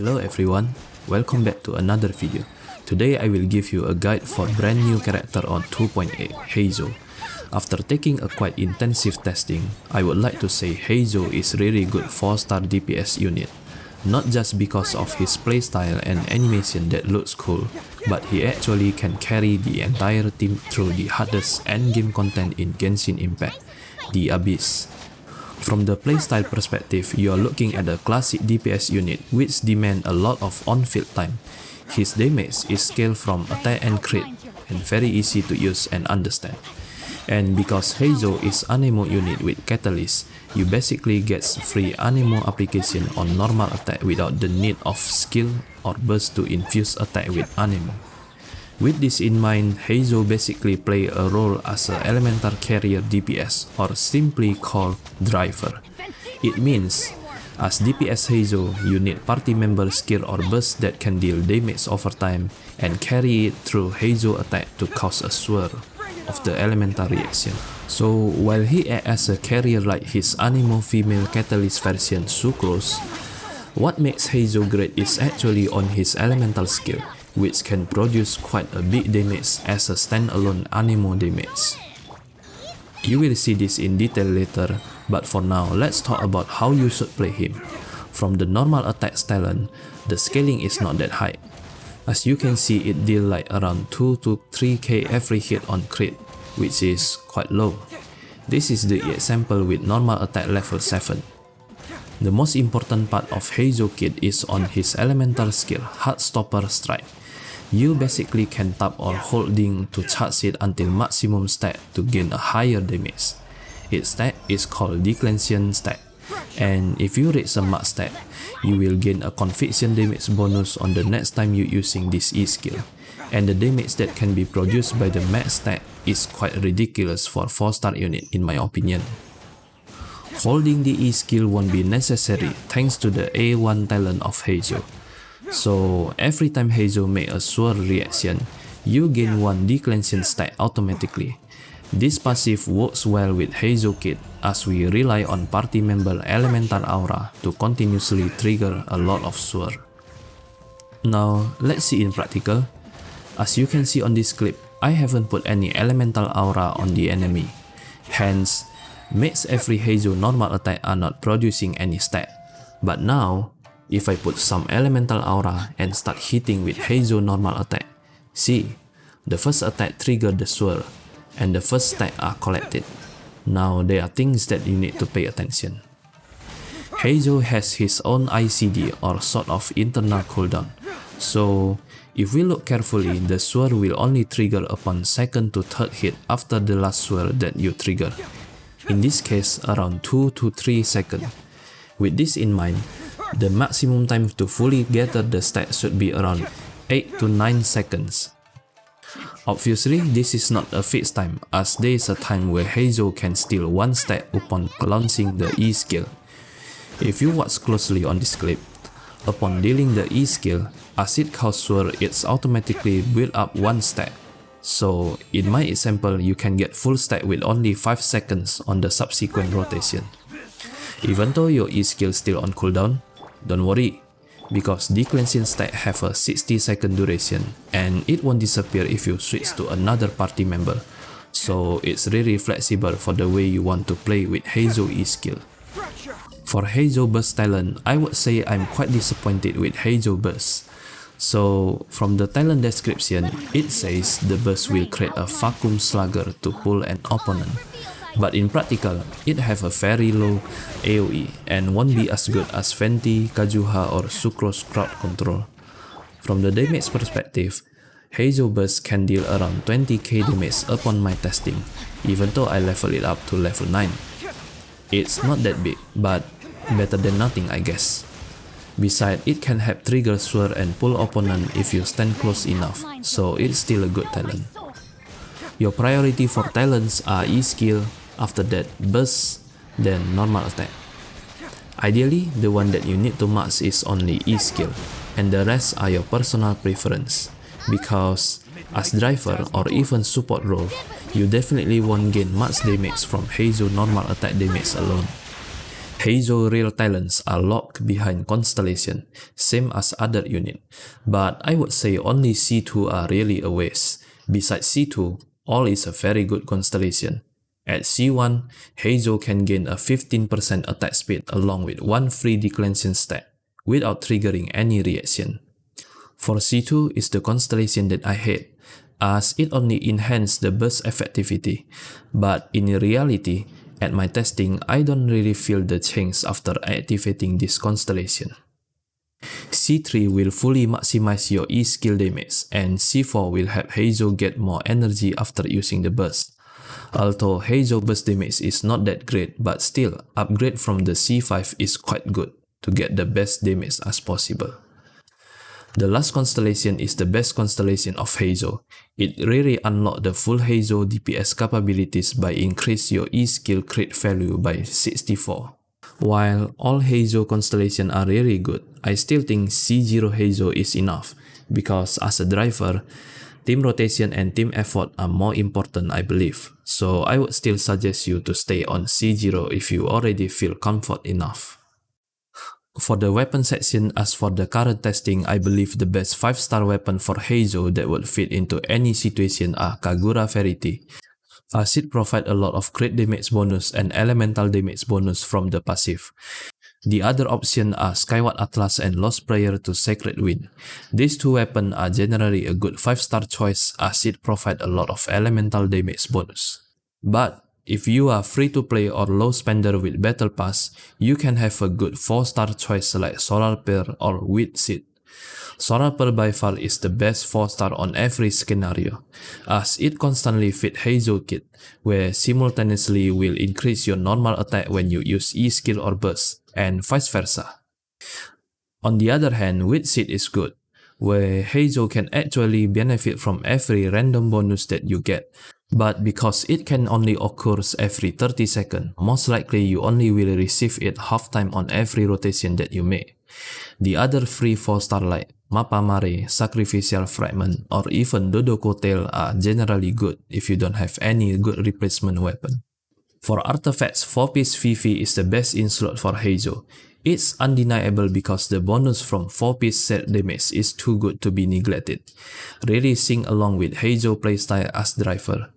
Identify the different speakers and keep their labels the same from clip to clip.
Speaker 1: Hello everyone, welcome back to another video. Today I will give you a guide for brand new character on 2.8, Heizou. After taking a quite intensive testing, I would like to say Heizou is really good 4-star DPS unit. Not just because of his playstyle and animation that looks cool, but he actually can carry the entire team through the hardest endgame content in Genshin Impact, the Abyss. From the playstyle perspective, you are looking at a classic DPS unit which demands a lot of on-field time. His damage is scaled from attack and crit and very easy to use and understand. And because Heizou is Anemo unit with Catalyst, you basically get free Anemo application on normal attack without the need of skill or burst to infuse attack with Anemo. With this in mind, Heizou basically play a role as an elemental carrier DPS or simply called driver. It means, as DPS Heizou, you need party member skill or burst that can deal damage over time and carry it through Heizou attack to cause a swirl of the elemental reaction. So while he acts as a carrier like his Anemo female catalyst version Sucrose, what makes Heizou great is actually on his elemental skill, which can produce quite a big damage as a standalone Anemo damage. You will see this in detail later, but for now let's talk about how you should play him. From the normal attack talent, the scaling is not that high. As you can see, it deals like around 2 to 3k every hit on crit, which is quite low. This is the example with normal attack level 7. The most important part of Heizou kit is on his elemental skill, Heartstopper Strike. You basically can tap or holding to charge it until maximum stat to gain a higher damage. Its stat is called Declension stat, and if you reach a max stat, you will gain a conviction damage bonus on the next time you using this E-skill, and the damage that can be produced by the max stat is quite ridiculous for 4-star unit in my opinion. Holding the E-skill won't be necessary thanks to the A1 talent of Heizou. So every time Heizou make a swirl reaction, you gain 1 declension stat automatically. This passive works well with Heizou kit as we rely on party member elemental aura to continuously trigger a lot of swirl. Now let's see in practical. As you can see on this clip, I haven't put any elemental aura on the enemy. Hence, makes every Heizou normal attack are not producing any stat. But now, if I put some elemental aura and start hitting with Heizou normal attack, see, the first attack triggered the swirl, and the first stat are collected. Now there are things that you need to pay attention. Heizou has his own ICD or sort of internal cooldown, so if we look carefully, the swirl will only trigger upon second to third hit after the last swirl that you trigger. In this case, around 2 to 3 seconds. With this in mind, the maximum time to fully gather the stat should be around 8 to 9 seconds. Obviously, this is not a fixed time, as there is a time where Heizou can steal 1 stat upon launching the E-skill. If you watch closely on this clip, upon dealing the E-skill, as it causes swirl, it's automatically build up 1 stat. So, in my example, you can get full stat with only 5 seconds on the subsequent rotation. Even though your E-skill still on cooldown, don't worry, because declension stat have a 60-second duration and it won't disappear if you switch to another party member, so it's really flexible for the way you want to play with Heizou E-skill. For Heizou burst talent, I would say I'm quite disappointed with Heizou burst. So from the talent description, it says the burst will create a vacuum slugger to pull an opponent. But in practical, it have a very low AoE and won't be as good as Venti, Kazuha or Sucrose crowd control. From the damage perspective, Heizou burst can deal around 20k damage upon my testing, even though I level it up to level 9. It's not that big, but better than nothing I guess. Besides, it can help trigger swirl and pull opponent if you stand close enough, so it's still a good talent. Your priority for talents are E-skill, after that burst, then normal attack. Ideally, the one that you need to max is only E-skill, and the rest are your personal preference, because as driver or even support role, you definitely won't gain much damage from Heizou normal attack damage alone. Heizou real talents are locked behind Constellation, same as other unit, but I would say only C2 are really a waste. Besides C2, all is a very good Constellation. At C1, Heizou can gain a 15% attack speed along with one free declension stat, without triggering any reaction. For C2 is the Constellation that I hate, as it only enhances the burst effectivity, but in reality, at my testing, I don't really feel the change after activating this Constellation. C3 will fully maximize your E skill damage, and C4 will help Heizou get more energy after using the burst. Although Heizou burst damage is not that great, but still, upgrade from the C5 is quite good to get the best damage as possible. The last constellation is the best constellation of Heizou. It really unlocks the full Heizou DPS capabilities by increase your E skill crit value by 64. While all Heizou constellations are really good, I still think C0 Heizou is enough, because as a driver, team rotation and team effort are more important, I believe. So I would still suggest you to stay on C0 if you already feel comfort enough. For the weapon section, as for the current testing, I believe the best 5-star weapon for Heizou that would fit into any situation are Kagura Verity, as it provides a lot of crit damage bonus and elemental damage bonus from the passive. The other options are Skyward Atlas and Lost Prayer to Sacred Wind. These two weapons are generally a good 5-star choice as it provides a lot of elemental damage bonus. But if you are free to play or low spender with Battle Pass, you can have a good 4-star choice like Solar Pearl or Wheat Seed. Solar Pearl by far is the best 4-star on every scenario, as it constantly fits Heizou kit, where simultaneously will increase your normal attack when you use E skill or burst, and vice versa. On the other hand, Wheat Seed is good, where Heizou can actually benefit from every random bonus that you get, but because it can only occur every 30 seconds, most likely you only will receive it half time on every rotation that you make. The other free 4-star like Mappa Mare, Sacrificial Fragment, or even Dodoko Tail are generally good if you don't have any good replacement weapon. For artifacts, 4-piece Vivi is the best in slot for Heizou. It's undeniable because the bonus from 4-piece set damage is too good to be neglected. Really sing along with Heizou playstyle as driver.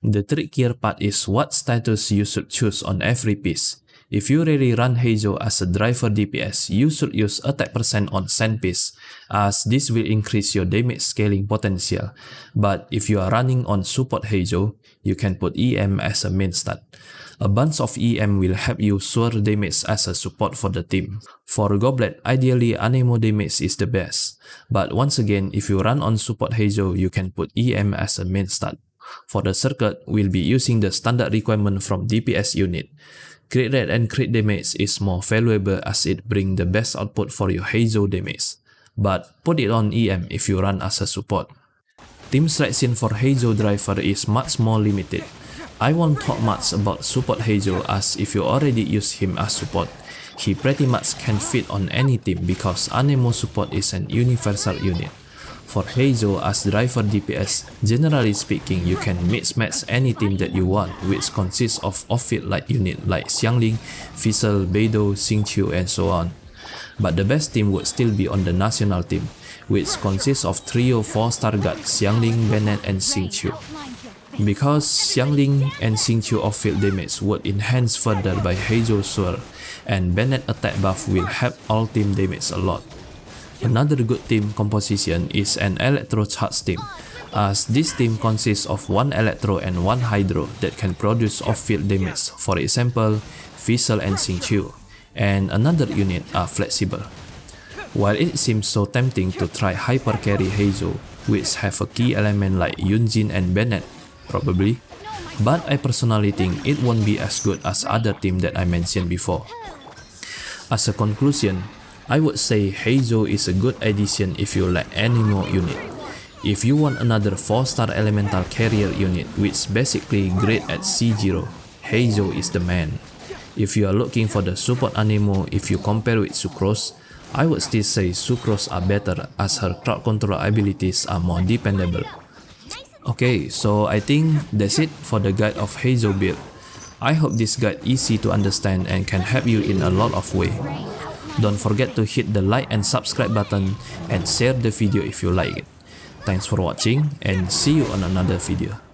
Speaker 1: The trickier part is what status you should choose on every piece. If you really run Heizou as a driver DPS, you should use attack percent on Sand piece, as this will increase your damage scaling potential. But if you are running on support Heizou, you can put EM as a main stat. A bunch of EM will help you soar damage as a support for the team. For Goblet, ideally Anemo damage is the best. But once again, if you run on support Heizou, you can put EM as a main stat. For the circuit, we'll be using the standard requirement from DPS unit. Crit rate and crit damage is more valuable as it brings the best output for your Heizou damage. But put it on EM if you run as a support. Team selection for Heizou driver is much more limited. I won't talk much about support Heizou as if you already use him as support, he pretty much can fit on any team because Anemo support is an universal unit. For Heizou as driver DPS, generally speaking, you can mix-match any team that you want, which consists of off-field light unit like Xiangling, Fizzle, Beidou, Xingqiu, and so on. But the best team would still be on the national team, which consists of trio 4-star guards Xiangling, Bennett, and Xingqiu. Because Xiangling and Xingqiu off-field damage would enhance further by Heizou Sword, and Bennett attack buff will help all team damage a lot. Another good team composition is an Electro Charge team, as this team consists of one Electro and one Hydro that can produce off-field damage, for example, Fizzle and Xingqiu, and another unit are flexible. While it seems so tempting to try Hyper Carry Heizou, which have a key element like Yunjin and Bennett, probably, but I personally think it won't be as good as other teams that I mentioned before. As a conclusion, I would say Heizou is a good addition if you like any more unit. If you want another 4-star elemental carrier unit which basically great at C0, Heizou is the man. If you are looking for the support Anemo if you compare with Sucrose, I would still say Sucrose are better as her crowd control abilities are more dependable. Okay, so I think that's it for the guide of Heizou build. I hope this guide easy to understand and can help you in a lot of way. Don't forget to hit the like and subscribe button and share the video if you like it. Thanks for watching and see you on another video.